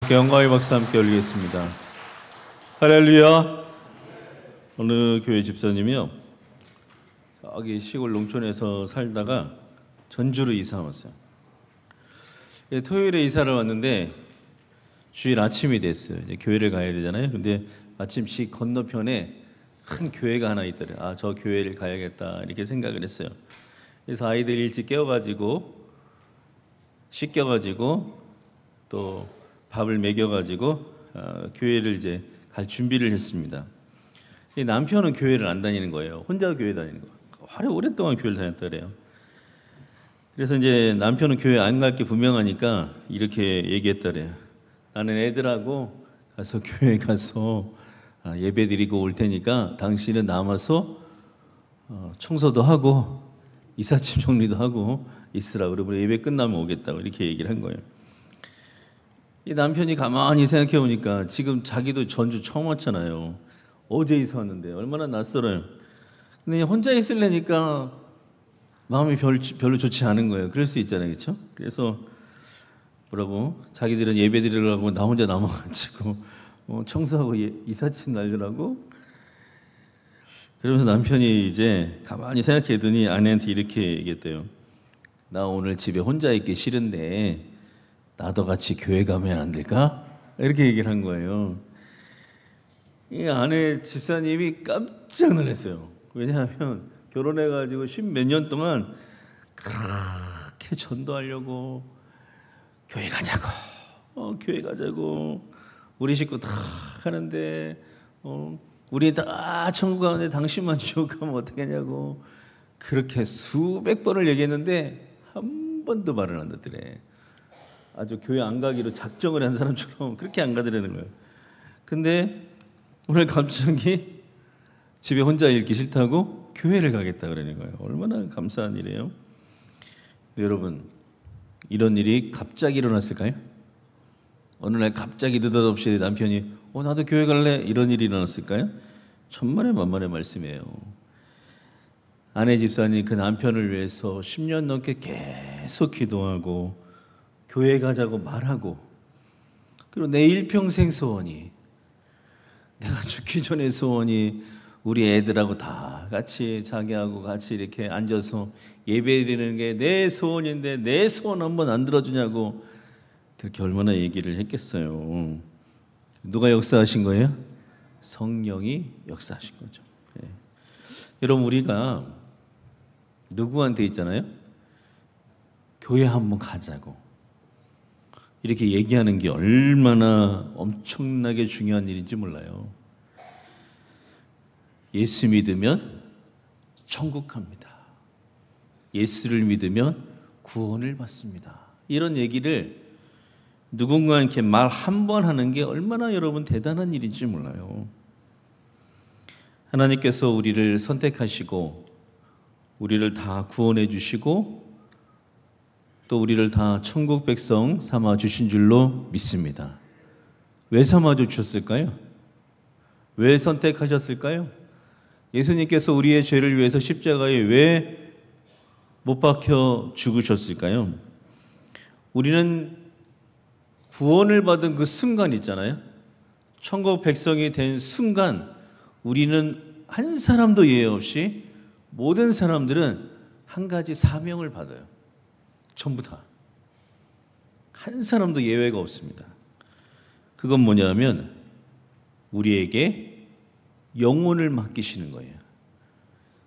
함께 영광의 박수 함께 올리겠습니다. 할렐루야. 어느 교회 집사님이요, 여기 시골 농촌에서 살다가 전주로 이사 왔어요. 토요일에 이사를 왔는데 주일 아침이 됐어요. 이제 교회를 가야 되잖아요. 근데 마침씩 건너편에 큰 교회가 하나 있더래요. 아, 저 교회를 가야겠다 이렇게 생각을 했어요. 그래서 아이들 일찍 깨워가지고 씻겨가지고 또 밥을 먹여가지고 교회를 이제 갈 준비를 했습니다. 남편은 교회를 안 다니는 거예요. 혼자 교회 다니는 거예요. 아주 오랫동안 교회를 다녔더래요. 그래서 이제 남편은 교회 안 갈 게 분명하니까 이렇게 얘기했더래요. 나는 애들하고 가서 교회 가서 예배 드리고 올 테니까 당신은 남아서 청소도 하고 이삿짐 정리도 하고 있으라. 그러고 예배 끝나면 오겠다고 이렇게 얘기를 한 거예요. 이 남편이 가만히 생각해 보니까 지금 자기도 전주 처음 왔잖아요. 어제 이사 왔는데 얼마나 낯설어요. 근데 혼자 있으려니까 마음이 별로 좋지 않은 거예요. 그럴 수 있잖아요, 그렇죠? 그래서 뭐라고 자기들은 예배 드리려고 나 혼자 남아가지고 청소하고 이삿짐 날리라고. 그러면서 남편이 이제 가만히 생각해더니 아내한테 이렇게 얘기했대요. 나 오늘 집에 혼자 있기 싫은데 나도 같이 교회 가면 안 될까? 이렇게 얘기를 한 거예요. 이 아내 집사님이 깜짝 놀랐어요. 왜냐하면 결혼해가지고 10몇 년 동안 그렇게 전도하려고 교회 가자고 교회 가자고 우리 식구 다 하는데 우리 다 천국 가는데 당신만 지옥 가면 어떻게 하냐고 그렇게 수백 번을 얘기했는데 한 번도 말을 안 듣더래. 아주 교회 안 가기로 작정을 한 사람처럼 그렇게 안 가더라는 거예요. 근데 오늘 갑자기 집에 혼자 있기 싫다고 교회를 가겠다 그러는 거예요. 얼마나 감사한 일이에요. 여러분, 이런 일이 갑자기 일어났을까요? 어느 날 갑자기 느닷없이 남편이 나도 교회 갈래? 이런 일이 일어났을까요? 천만의 만만의 말씀이에요. 아내 집사님 그 남편을 위해서 10년 넘게 계속 기도하고 교회 가자고 말하고, 그리고 내 일평생 소원이, 내가 죽기 전에 소원이 우리 애들하고 다 같이 자기하고 같이 이렇게 앉아서 예배 드리는 게 내 소원인데 내 소원 한번 안 들어주냐고 그렇게 얼마나 얘기를 했겠어요. 누가 역사하신 거예요? 성령이 역사하신 거죠. 네. 여러분, 우리가 누구한테 있잖아요, 교회 한번 가자고 이렇게 얘기하는 게 얼마나 엄청나게 중요한 일인지 몰라요. 예수 믿으면 천국 갑니다. 예수를 믿으면 구원을 받습니다. 이런 얘기를 누군가한테 말 한 번 하는 게 얼마나 여러분 대단한 일인지 몰라요. 하나님께서 우리를 선택하시고 우리를 다 구원해 주시고 또 우리를 다 천국 백성 삼아 주신 줄로 믿습니다. 왜 삼아 주셨을까요? 왜 선택하셨을까요? 예수님께서 우리의 죄를 위해서 십자가에 왜 못 박혀 죽으셨을까요? 우리는 구원을 받은 그 순간 있잖아요. 천국 백성이 된 순간 우리는 한 사람도 예외 없이 모든 사람들은 한 가지 사명을 받아요. 전부 다. 한 사람도 예외가 없습니다. 그건 뭐냐면 우리에게 영혼을 맡기시는 거예요.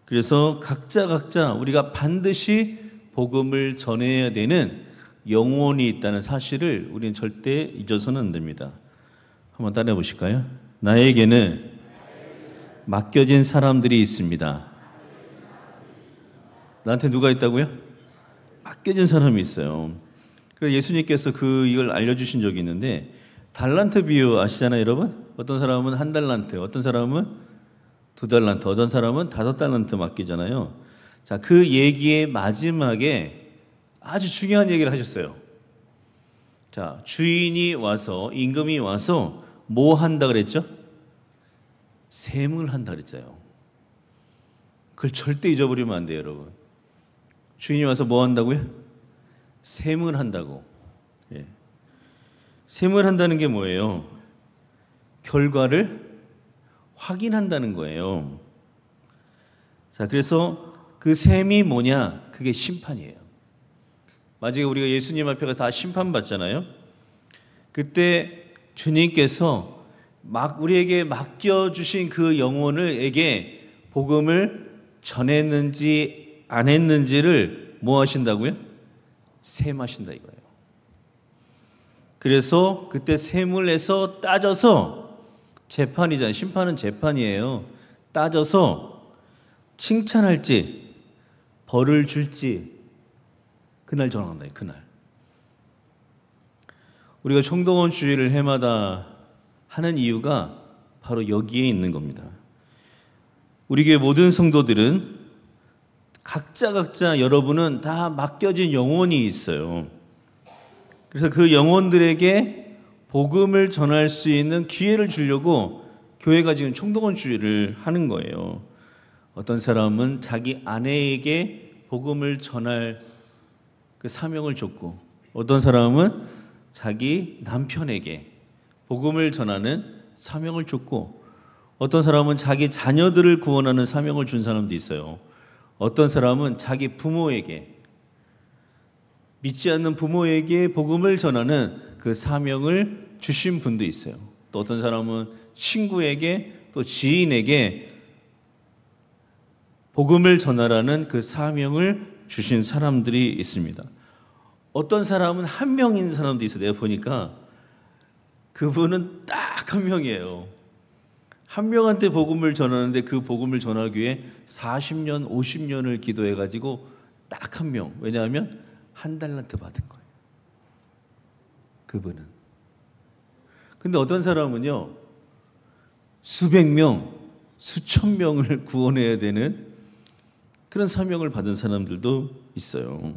그래서 각자 우리가 반드시 복음을 전해야 되는 영혼이 있다는 사실을 우리는 절대 잊어서는 안 됩니다. 한번 따라해 보실까요? 나에게는 맡겨진 사람들이 있습니다. 나한테 누가 있다고요? 맡겨진 사람이 있어요. 그래서 예수님께서 이걸 알려주신 적이 있는데, 달란트 비유 아시잖아요, 여러분? 어떤 사람은 1달란트, 어떤 사람은 2달란트, 어떤 사람은 5달란트 맡기잖아요. 자, 그 얘기의 마지막에 아주 중요한 얘기를 하셨어요. 자, 주인이 와서, 임금이 와서 뭐 한다 그랬죠? 세무를 한다 그랬어요. 그걸 절대 잊어버리면 안 돼요, 여러분. 주인이 와서 뭐 한다고요? 세무를 한다고. 예. 셈을 한다는 게 뭐예요? 결과를 확인한다는 거예요. 자, 그래서 그 셈이 뭐냐? 그게 심판이에요. 만약에 우리가 예수님 앞에 가서 다 심판받잖아요. 그때 주님께서 우리에게 맡겨주신 그 영혼에게 복음을 전했는지 안 했는지를 뭐 하신다고요? 셈하신다 이거예요. 그래서 그때 셈을 해서 따져서 재판이잖아요. 심판은 재판이에요. 따져서 칭찬할지 벌을 줄지 그날 정한다. 그날. 우리가 총동원 주일을 해마다 하는 이유가 바로 여기에 있는 겁니다. 우리 교회 모든 성도들은 각자 여러분은 다 맡겨진 영혼이 있어요. 그래서 그 영혼들에게 복음을 전할 수 있는 기회를 주려고 교회가 지금 총동원 주일을 하는 거예요. 어떤 사람은 자기 아내에게 복음을 전할 그 사명을 줬고, 어떤 사람은 자기 남편에게 복음을 전하는 사명을 줬고, 어떤 사람은 자기 자녀들을 구원하는 사명을 준 사람도 있어요. 어떤 사람은 자기 부모에게, 믿지 않는 부모에게 복음을 전하는 그 사명을 주신 분도 있어요. 또 어떤 사람은 친구에게, 또 지인에게 복음을 전하라는 그 사명을 주신 사람들이 있습니다. 어떤 사람은 한 명인 사람도 있어요. 내가 보니까 그분은 딱 한 명이에요. 한 명한테 복음을 전하는데 그 복음을 전하기 위해 40년, 50년을 기도해가지고 딱 한 명. 왜냐하면 한 달란트 받은 거예요. 그분은. 근데 어떤 사람은요, 수백 명, 수천 명을 구원해야 되는 그런 사명을 받은 사람들도 있어요.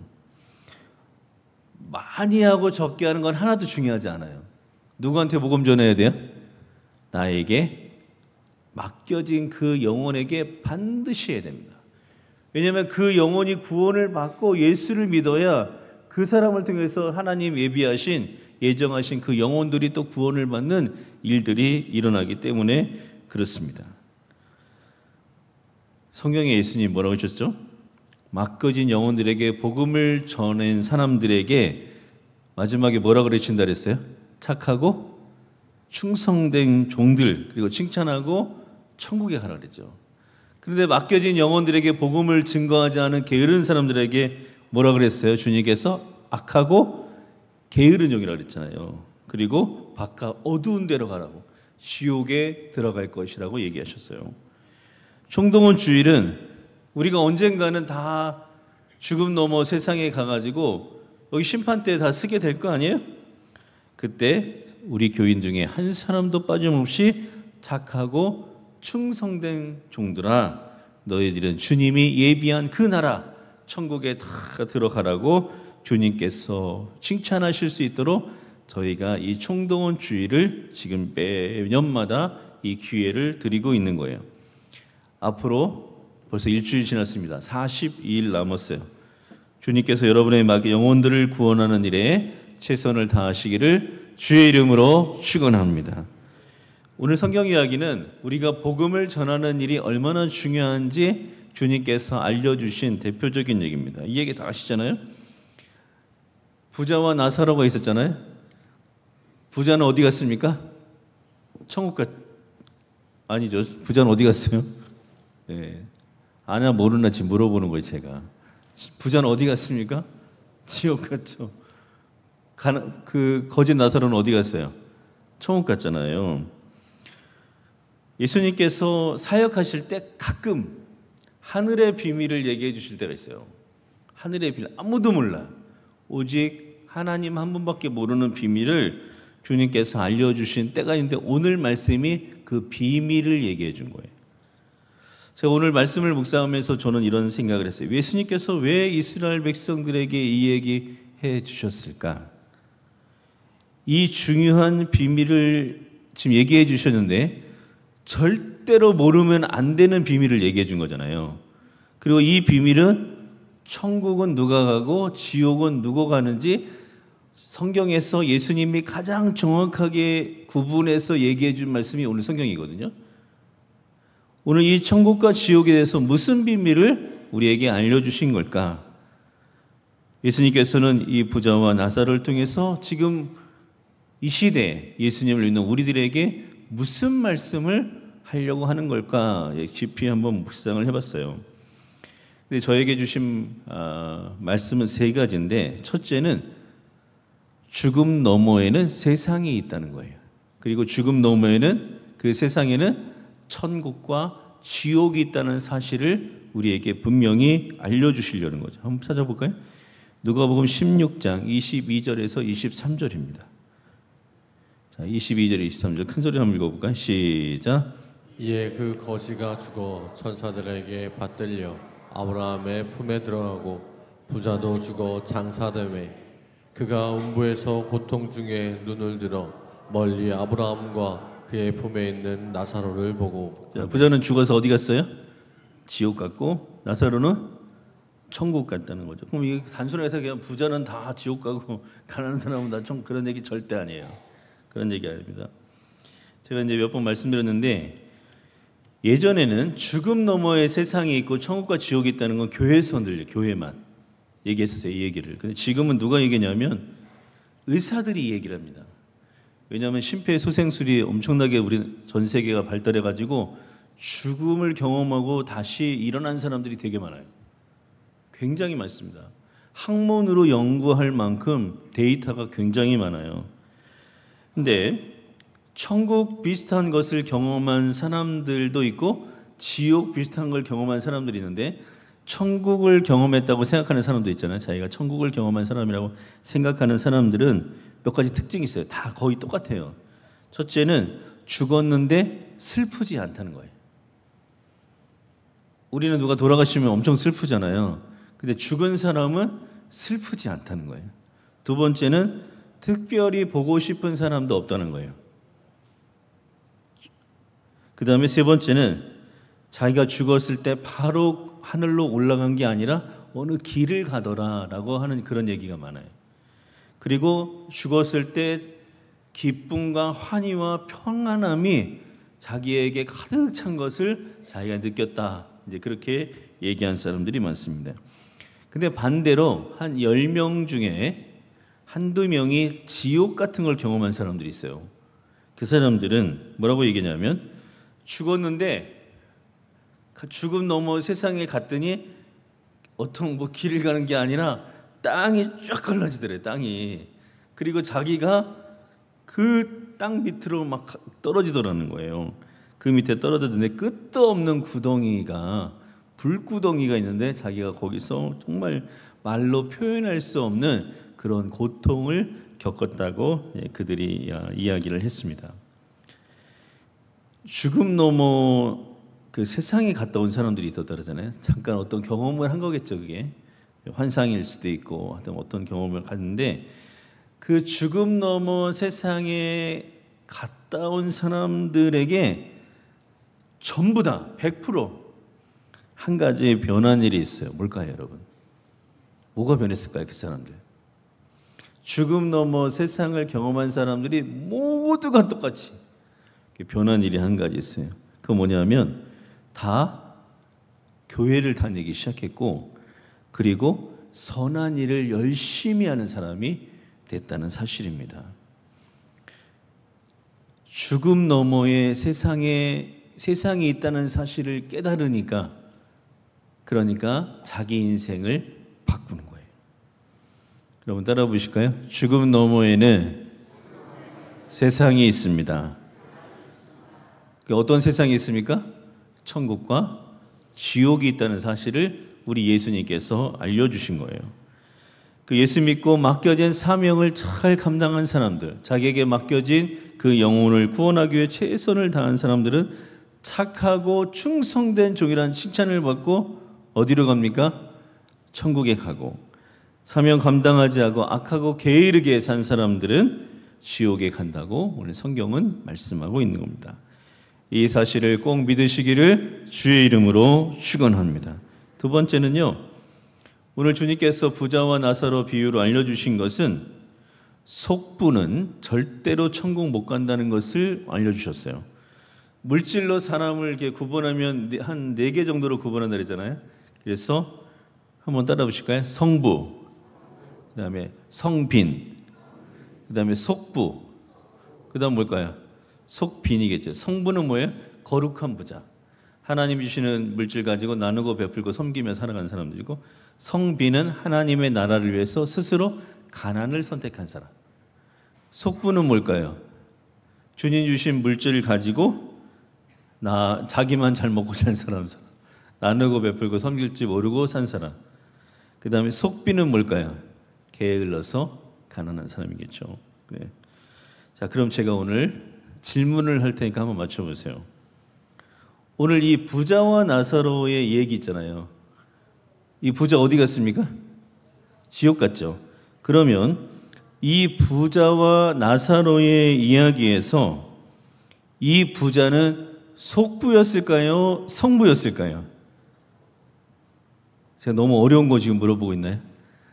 많이 하고 적게 하는 건 하나도 중요하지 않아요. 누구한테 복음 전해야 돼요? 나에게 맡겨진 그 영혼에게 반드시 해야 됩니다. 왜냐하면 그 영혼이 구원을 받고 예수를 믿어야 그 사람을 통해서 하나님 예정하신 그 영혼들이 또 구원을 받는 일들이 일어나기 때문에 그렇습니다. 성경에 예수님 뭐라고 하셨죠? 맡겨진 영혼들에게 복음을 전한 사람들에게 마지막에 뭐라 그러신다 그랬어요? 착하고 충성된 종들, 그리고 칭찬하고 천국에 가라 그랬죠. 그런데 맡겨진 영혼들에게 복음을 증거하지 않은 게으른 사람들에게 뭐라 그랬어요? 주님께서 악하고 게으른 종이라고 그랬잖아요. 그리고 바깥 어두운 데로 가라고, 지옥에 들어갈 것이라고 얘기하셨어요. 총동원 주일은 우리가 언젠가는 다 죽음 넘어 세상에 가가지고 여기 심판대에 다 서게 될 거 아니에요? 그때 우리 교인 중에 한 사람도 빠짐없이 착하고 충성된 종들아, 너희들은 주님이 예비한 그 나라 천국에 다 들어가라고 주님께서 칭찬하실 수 있도록 저희가 이 총동원 주일을 지금 매년마다 이 기회를 드리고 있는 거예요. 앞으로 벌써 일주일 지났습니다. 42일 남았어요. 주님께서 여러분의 영혼들을 구원하는 일에 최선을 다하시기를 주의 이름으로 축원합니다. 오늘 성경 이야기는 우리가 복음을 전하는 일이 얼마나 중요한지 주님께서 알려주신 대표적인 얘기입니다. 이 얘기 다 아시잖아요. 부자와 나사로가 있었잖아요. 부자는 어디 갔습니까? 천국 아니죠. 부자는 어디 갔어요? 네. 아냐 모르나 지금 물어보는 거예요. 제가. 부자는 어디 갔습니까? 지옥 갔죠. 그 거짓 나사로는 어디 갔어요? 천국 갔잖아요. 예수님께서 사역하실 때 가끔 하늘의 비밀을 얘기해 주실 때가 있어요. 하늘의 비밀 아무도 몰라. 오직 하나님 한 분밖에 모르는 비밀을 주님께서 알려주신 때가 있는데 오늘 말씀이 그 비밀을 얘기해 준 거예요. 제가 오늘 말씀을 묵상하면서 저는 이런 생각을 했어요. 예수님께서 왜 이스라엘 백성들에게 이 얘기 해 주셨을까? 이 중요한 비밀을 지금 얘기해 주셨는데 절대로 모르면 안 되는 비밀을 얘기해 준 거잖아요. 그리고 이 비밀은 천국은 누가 가고 지옥은 누가 가는지 성경에서 예수님이 가장 정확하게 구분해서 얘기해 준 말씀이 오늘 성경이거든요. 오늘 이 천국과 지옥에 대해서 무슨 비밀을 우리에게 알려주신 걸까? 예수님께서는 이 부자와 나사로를 통해서 지금 이 시대에 예수님을 믿는 우리들에게 무슨 말씀을 하려고 하는 걸까? 깊이 한번 묵상을 해봤어요. 근데 저에게 주신 말씀은 세 가지인데, 첫째는 죽음 너머에는 세상이 있다는 거예요. 그리고 죽음 너머에는, 그 세상에는 천국과 지옥이 있다는 사실을 우리에게 분명히 알려주시려는 거죠. 한번 찾아볼까요? 누가복음 16장 22절에서 23절입니다. 자, 22절, 23절 큰 소리 한번 읽어볼까요? 시작. 이에 그 거지가 죽어 천사들에게 받들려 아브라함의 품에 들어가고 부자도 죽어 장사되매 그가 음부에서 고통 중에 눈을 들어 멀리 아브라함과 그의 품에 있는 나사로를 보고. 자, 부자는 죽어서 어디 갔어요? 지옥 갔고 나사로는 천국 갔다는 거죠. 그럼 이게 단순해서 그냥 부자는 다 지옥 가고 가난한 사람은 다 좀 그런 얘기 절대 아니에요. 그런 얘기 아닙니다. 제가 이제 몇 번 말씀드렸는데, 예전에는 죽음 너머의 세상이 있고 천국과 지옥이 있다는 건 교회에서 들려요. 교회만 얘기했었어요, 이 얘기를. 근데 지금은 누가 얘기냐면 의사들이 이 얘기를 합니다. 왜냐하면 심폐소생술이 엄청나게 우리 전 세계가 발달해 가지고 죽음을 경험하고 다시 일어난 사람들이 되게 많아요. 굉장히 많습니다. 학문으로 연구할 만큼 데이터가 굉장히 많아요. 근데 천국 비슷한 것을 경험한 사람들도 있고 지옥 비슷한 걸 경험한 사람들이 있는데, 천국을 경험했다고 생각하는 사람도 있잖아요. 자기가 천국을 경험한 사람이라고 생각하는 사람들은 몇 가지 특징이 있어요. 다 거의 똑같아요. 첫째는 죽었는데 슬프지 않다는 거예요. 우리는 누가 돌아가시면 엄청 슬프잖아요. 근데 죽은 사람은 슬프지 않다는 거예요. 두 번째는 특별히 보고 싶은 사람도 없다는 거예요. 그 다음에 세 번째는 자기가 죽었을 때 바로 하늘로 올라간 게 아니라 어느 길을 가더라라고 하는 그런 얘기가 많아요. 그리고 죽었을 때 기쁨과 환희와 평안함이 자기에게 가득 찬 것을 자기가 느꼈다. 이제 그렇게 얘기한 사람들이 많습니다. 근데 반대로 한 10명 중에 한두 명이 지옥 같은 걸 경험한 사람들이 있어요. 그 사람들은 뭐라고 얘기하냐면, 죽었는데 죽음 넘어 세상에 갔더니 어떤 뭐 길을 가는 게 아니라 땅이 쫙 갈라지더래, 땅이. 그리고 자기가 그 땅 밑으로 막 떨어지더라는 거예요. 그 밑에 떨어졌는데 끝도 없는 구덩이가, 불구덩이가 있는데 자기가 거기서 정말 말로 표현할 수 없는 그런 고통을 겪었다고 그들이 이야기를 했습니다. 죽음 넘어 그 세상에 갔다 온 사람들이 있었다 그러잖아요. 잠깐 어떤 경험을 한 거겠죠. 그게 환상일 수도 있고 하여튼 어떤 경험을 갔는데, 그 죽음 넘어 세상에 갔다 온 사람들에게 전부 다 100% 한 가지 변한 일이 있어요. 뭘까요, 여러분? 뭐가 변했을까요, 그 사람들? 죽음 넘어 세상을 경험한 사람들이 모두가 똑같이 변한 일이 한 가지 있어요. 그거 뭐냐면 다 교회를 다니기 시작했고, 그리고 선한 일을 열심히 하는 사람이 됐다는 사실입니다. 죽음 너머의 세상이 있다는 사실을 깨달으니까, 그러니까 자기 인생을 바꾸는 거예요. 여러분 따라 보실까요? 죽음 너머에는 세상이 있습니다. 어떤 세상이 있습니까? 천국과 지옥이 있다는 사실을 우리 예수님께서 알려주신 거예요. 그 예수 믿고 맡겨진 사명을 잘 감당한 사람들, 자기에게 맡겨진 그 영혼을 구원하기 위해 최선을 다한 사람들은 착하고 충성된 종이라는 칭찬을 받고 어디로 갑니까? 천국에 가고, 사명 감당하지 않고 악하고 게으르게 산 사람들은 지옥에 간다고 오늘 성경은 말씀하고 있는 겁니다. 이 사실을 꼭 믿으시기를 주의 이름으로 축원합니다. 두 번째는요, 오늘 주님께서 부자와 나사로 비유로 알려주신 것은 속부는 절대로 천국 못 간다는 것을 알려주셨어요. 물질로 사람을 이렇게 구분하면 한 4개 정도로 구분한다 그랬잖아요. 그래서 한번 따라 보실까요? 성부, 그 다음에 성빈, 그 다음에 속부, 그 다음 뭘까요? 속빈이겠죠. 성부는 뭐예요? 거룩한 부자. 하나님 주시는 물질 가지고 나누고 베풀고 섬기며 살아가는 사람들이고, 성빈은 하나님의 나라를 위해서 스스로 가난을 선택한 사람. 속부는 뭘까요? 주님 주신 물질을 가지고 자기만 잘 먹고 산 사람, 나누고 베풀고 섬길 줄 모르고 산 사람. 그 다음에 속빈은 뭘까요? 게을러서 가난한 사람이겠죠. 네. 자, 그럼 제가 오늘 질문을 할 테니까 한번 맞춰보세요. 오늘 이 부자와 나사로의 얘기 있잖아요. 이 부자 어디 갔습니까? 지옥 갔죠. 그러면 이 부자와 나사로의 이야기에서 이 부자는 속부였을까요? 성부였을까요? 제가 너무 어려운 거 지금 물어보고 있나요?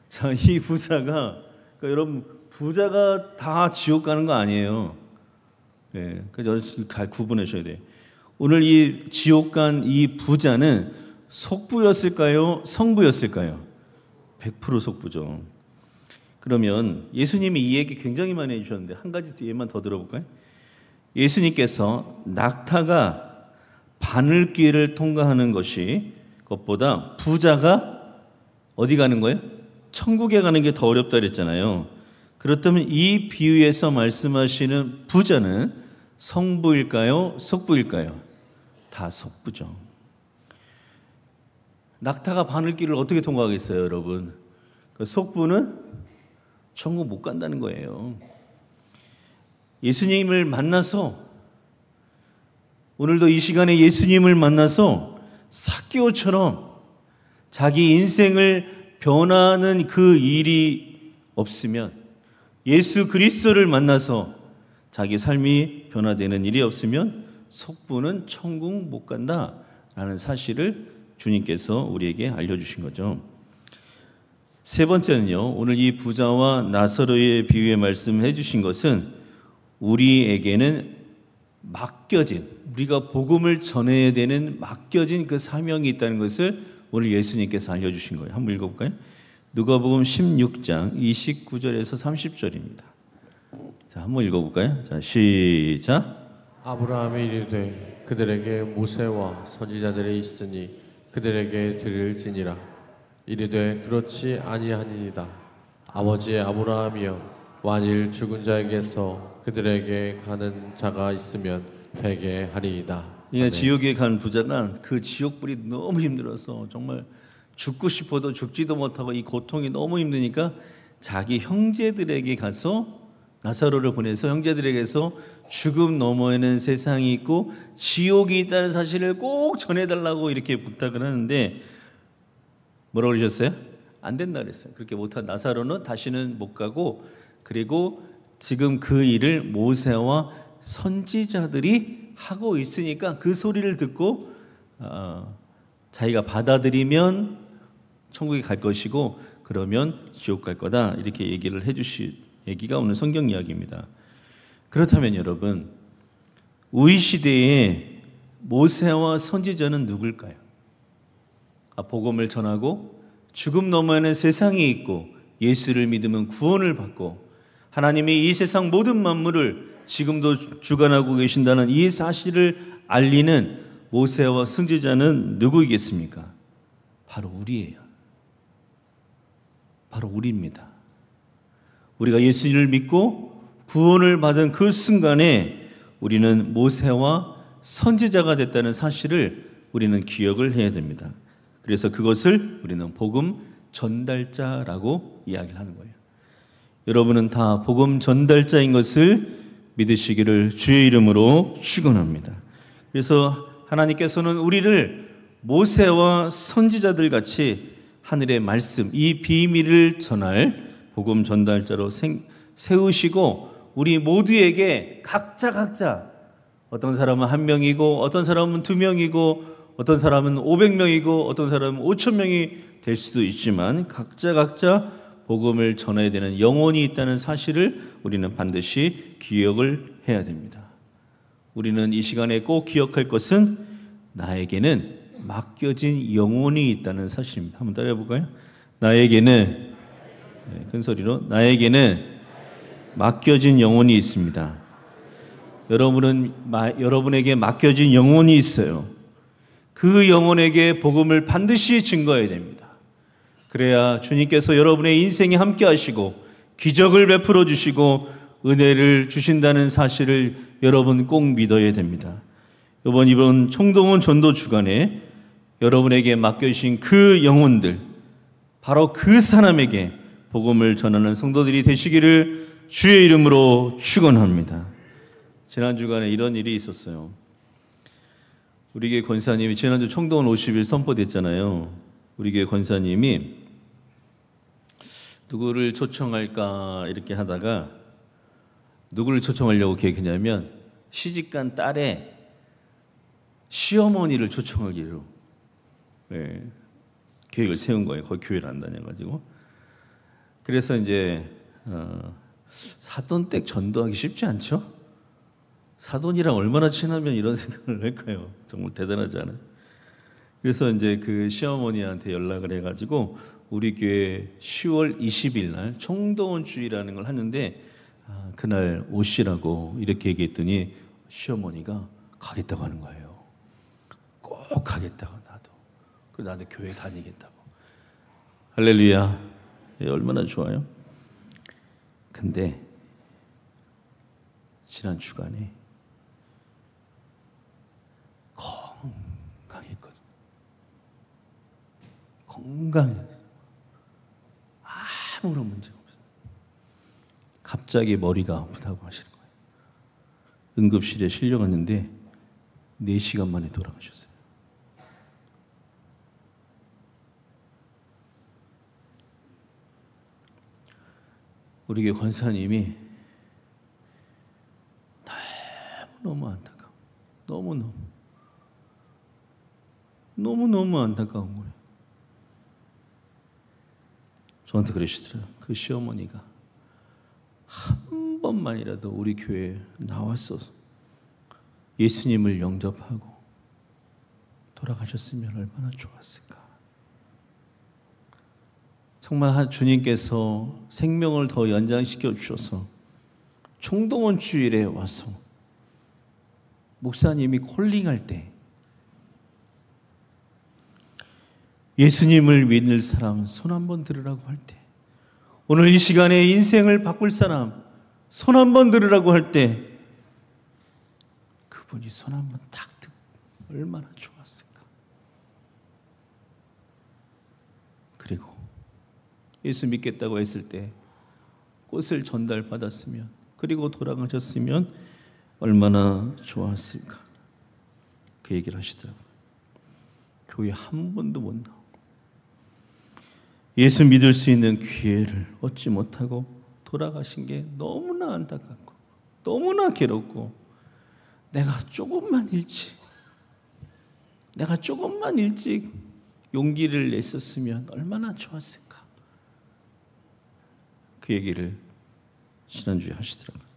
자, 이 부자가, 그러니까 여러분, 부자가 다 지옥 가는 거 아니에요. 네, 그래서 구분하셔야 돼요. 오늘 이 지옥 간 이 부자는 속부였을까요? 성부였을까요? 100% 속부죠. 그러면 예수님이 이 얘기 굉장히 많이 해주셨는데 한 가지 예만 더 들어볼까요? 예수님께서 낙타가 바늘길을 통과하는 것보다 부자가 어디 가는 거예요? 천국에 가는 게 더 어렵다 그랬잖아요. 그렇다면 이 비유에서 말씀하시는 부자는 성부일까요? 속부일까요? 다 속부죠. 낙타가 바늘길을 어떻게 통과하겠어요, 여러분? 그 속부는 천국 못 간다는 거예요. 예수님을 만나서, 오늘도 이 시간에 예수님을 만나서 삭개오처럼 자기 인생을 변화하는 그 일이 없으면, 예수 그리스도를 만나서 자기 삶이 변화되는 일이 없으면 속부는 천국 못 간다라는 사실을 주님께서 우리에게 알려주신 거죠. 세 번째는요, 오늘 이 부자와 나사로의 비유에 말씀해 주신 것은 우리에게는 맡겨진, 우리가 복음을 전해야 되는 맡겨진 그 사명이 있다는 것을 오늘 예수님께서 알려주신 거예요. 한번 읽어볼까요? 누가복음 16장 29절에서 30절입니다. 자, 한번 읽어볼까요? 자, 시작. 아브라함이 이르되 그들에게 모세와 선지자들이 있으니 그들에게 들을지니라. 이르되 그렇지 아니하니이다. 아버지 아브라함이여, 만일 죽은 자에게서 그들에게 가는 자가 있으면 회개하리이다. 예, 지옥에 간 부자가 그 지옥불이 너무 힘들어서 정말 죽고 싶어도 죽지도 못하고 이 고통이 너무 힘드니까 자기 형제들에게 가서, 나사로를 보내서 형제들에게서 죽음 너머에는 세상이 있고 지옥이 있다는 사실을 꼭 전해달라고 이렇게 부탁을 하는데 뭐라고 그러셨어요? 안 된다 그랬어요. 그렇게 못한 나사로는 다시는 못 가고, 그리고 지금 그 일을 모세와 선지자들이 하고 있으니까 그 소리를 듣고 자기가 받아들이면 천국에 갈 것이고 그러면 지옥 갈 거다, 이렇게 얘기를 해주신 얘기가 오늘 성경 이야기입니다. 그렇다면 여러분, 우리 시대에 모세와 선지자는 누굴까요? 복음을 전하고 죽음 너머에는 세상이 있고 예수를 믿으면 구원을 받고 하나님이 이 세상 모든 만물을 지금도 주관하고 계신다는 이 사실을 알리는 모세와 선지자는 누구이겠습니까? 바로 우리예요. 바로 우리입니다. 우리가 예수님을 믿고 구원을 받은 그 순간에 우리는 모세와 선지자가 됐다는 사실을 우리는 기억을 해야 됩니다. 그래서 그것을 우리는 복음 전달자라고 이야기를 하는 거예요. 여러분은 다 복음 전달자인 것을 믿으시기를 주의 이름으로 축원합니다. 그래서 하나님께서는 우리를 모세와 선지자들 같이 하늘의 말씀, 이 비밀을 전할 복음 전달자로 세우시고 우리 모두에게 각자 어떤 사람은 1명이고 어떤 사람은 2명이고 어떤 사람은 500명이고 어떤 사람은 5,000명이 될 수도 있지만 각자 복음을 전해야 되는 영혼이 있다는 사실을 우리는 반드시 기억을 해야 됩니다. 우리는 이 시간에 꼭 기억할 것은 나에게는 맡겨진 영혼이 있다는 사실입니다. 한번 따라해 볼까요? 나에게는, 큰 소리로, 나에게는 맡겨진 영혼이 있습니다. 여러분에게 맡겨진 영혼이 있어요. 그 영혼에게 복음을 반드시 증거해야 됩니다. 그래야 주님께서 여러분의 인생에 함께 하시고 기적을 베풀어 주시고 은혜를 주신다는 사실을 여러분 꼭 믿어야 됩니다. 이번 총동원 전도 주간에 여러분에게 맡겨주신 그 영혼들, 바로 그 사람에게 복음을 전하는 성도들이 되시기를 주의 이름으로 축원합니다. 지난 주간에 이런 일이 있었어요. 우리 교회 권사님이 지난주 총동원 50일 선포됐잖아요. 우리 교회 권사님이 누구를 초청할까 이렇게 하다가 누구를 초청하려고 계획했냐면 시집간 딸의 시어머니를 초청하기로 계획을 세운 거예요. 거기 교회를 안 다녀가지고. 그래서 이제 사돈댁 전도하기 쉽지 않죠? 사돈이랑 얼마나 친하면 이런 생각을 할까요? 정말 대단하지 않아요? 그래서 이제 그 시어머니한테 연락을 해가지고 우리 교회 10월 20일 날 총동원 주의라는 걸 하는데 그날 오시라고 이렇게 얘기했더니 시어머니가 가겠다고 하는 거예요. 꼭 가겠다고 나도. 그리고 나도 교회 다니겠다고. 할렐루야. 얼마나 좋아요. 근데 지난 주간에 건강했거든. 건강했어. 아무런 문제가 없어. 갑자기 머리가 아프다고 하시는 거예요. 응급실에 실려갔는데 4시간 만에 돌아가셨어요. 우리 교회 권사님이 너무 안타까워. 너무너무 안타까운 거예요. 저한테 그러시더라고요. 그 시어머니가 한 번만이라도 우리 교회에 나왔어서 예수님을 영접하고 돌아가셨으면 얼마나 좋았을까. 정말 주님께서 생명을 더 연장시켜 주셔서 총동원 주일에 와서 목사님이 콜링할 때 예수님을 믿을 사람 손 한번 들으라고 할 때, 오늘 이 시간에 인생을 바꿀 사람 손 한번 들으라고 할 때 그분이 손 한번 딱 듣고 얼마나 좋았을까. 그리고 예수 믿겠다고 했을 때 꽃을 전달받았으면, 그리고 돌아가셨으면 얼마나 좋았을까. 그 얘기를 하시더라고요. 교회 한 번도 못 나오고 예수 믿을 수 있는 기회를 얻지 못하고 돌아가신 게 너무나 안타깝고 너무나 괴롭고, 내가 조금만 일찍 용기를 냈었으면 얼마나 좋았을까. 그 얘기를 지난주에 하시더라고요.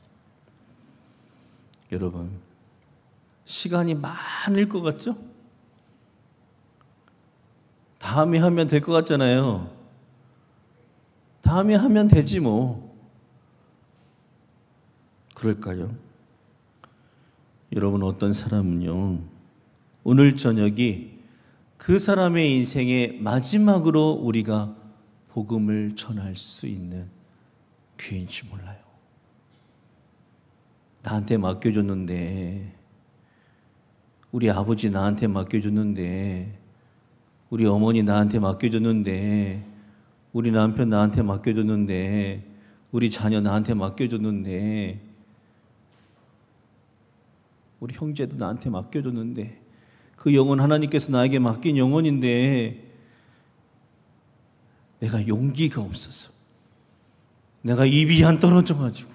여러분, 시간이 많을 것 같죠? 다음에 하면 될 것 같잖아요. 다음에 하면 되지 뭐. 그럴까요? 여러분, 어떤 사람은요, 오늘 저녁이 그 사람의 인생의 마지막으로 우리가 복음을 전할 수 있는 기회인지 몰라요. 나한테 맡겨줬는데, 우리 아버지 나한테 맡겨줬는데, 우리 어머니 나한테 맡겨줬는데, 우리 남편 나한테 맡겨줬는데, 우리 자녀 나한테 맡겨줬는데, 우리 형제도 나한테 맡겨줬는데, 그 영혼 하나님께서 나에게 맡긴 영혼인데 내가 용기가 없어서, 내가 입이 안 떨어져가지고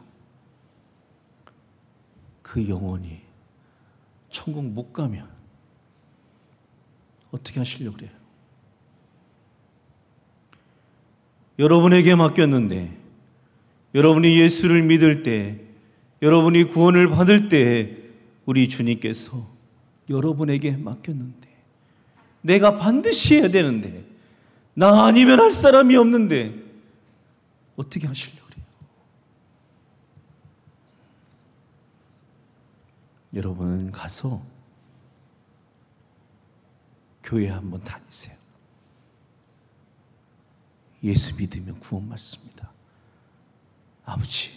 그 영혼이 천국 못 가면 어떻게 하시려고 그래요? 여러분에게 맡겼는데, 여러분이 예수를 믿을 때, 여러분이 구원을 받을 때 우리 주님께서 여러분에게 맡겼는데, 내가 반드시 해야 되는데, 나 아니면 할 사람이 없는데 어떻게 하시려고 그래요? 여러분은 가서 교회 한번 다니세요. 예수 믿으면 구원 받습니다. 아버지,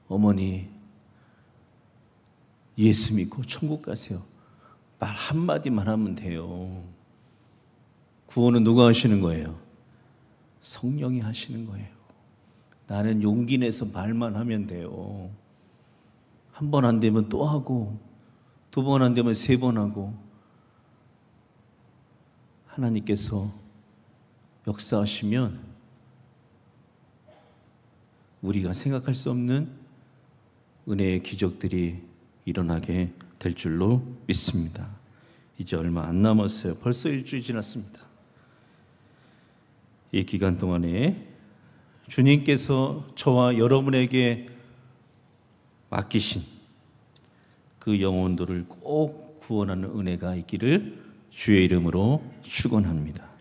어머니, 예수 믿고 천국 가세요. 말 한마디만 하면 돼요. 구원은 누가 하시는 거예요? 성령이 하시는 거예요. 나는 용기 내서 말만 하면 돼요. 한 번 안 되면 또 하고, 두 번 안 되면 세 번 하고, 하나님께서 역사하시면 우리가 생각할 수 없는 은혜의 기적들이 일어나게 될 줄로 믿습니다. 이제 얼마 안 남았어요. 벌써 일주일 지났습니다. 이 기간 동안에 주님께서 저와 여러분에게 맡기신 그 영혼들을 꼭 구원하는 은혜가 있기를 주의 이름으로 축원합니다.